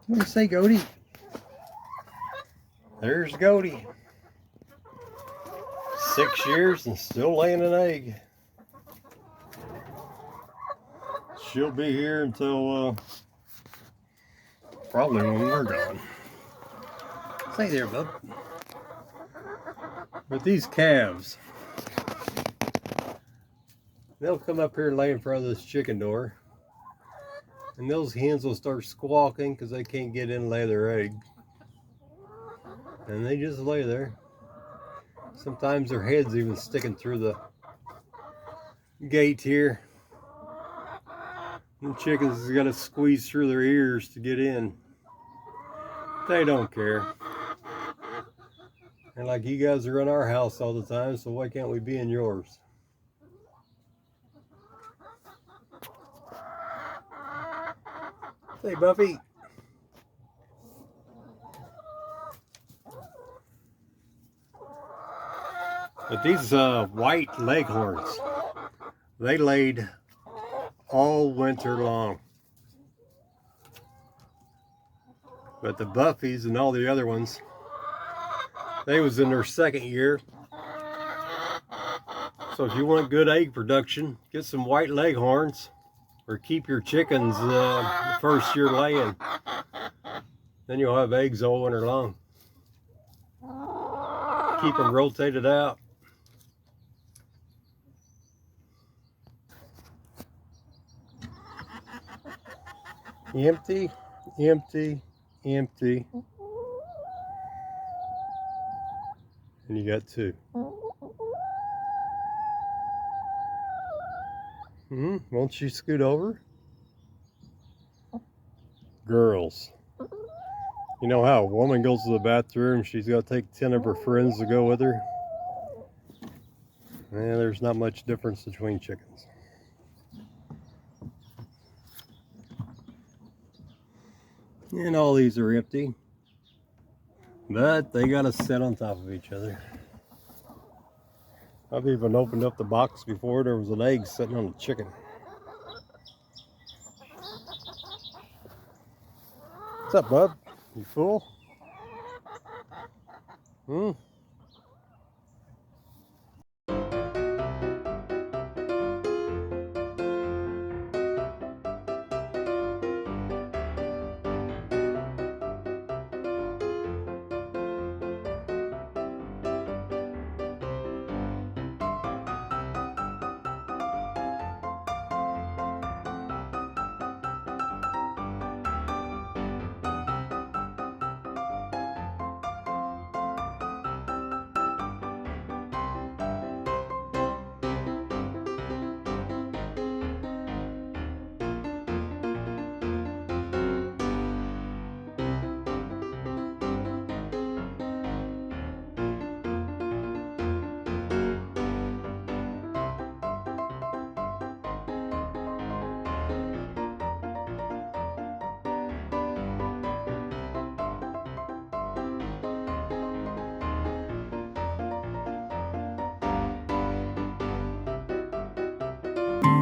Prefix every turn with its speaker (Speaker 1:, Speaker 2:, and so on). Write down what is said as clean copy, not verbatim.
Speaker 1: What do you say, Goaty? There's Goaty. 6 years and still laying an egg. She'll be here until probably when we're gone. Stay there, bub. But these calves, they'll come up here and lay in front of this chicken door. And those hens will start squawking because they can't get in and lay their egg. And they just lay there. Sometimes their head's even sticking through the gate here. And chickens got to squeeze through their ears to get in. They don't care. And like you guys are in our house all the time, so why can't we be in yours? Hey, Buffy. But these white leghorns, they laid all winter long. But the buffies and all the other ones, they was in their second year. So if you want good egg production, get some white leghorns or keep your chickens the first year laying. Then you'll have eggs all winter long. Keep them rotated out. Empty, empty, empty. And you got two. Won't you scoot over? Girls. You know how a woman goes to the bathroom, she's got to take 10 of her friends to go with her? Yeah, there's not much difference between chickens. And all these are empty. But they got to sit on top of each other. I've even opened up the box before. There was an egg sitting on the chicken. What's up, bub? You full?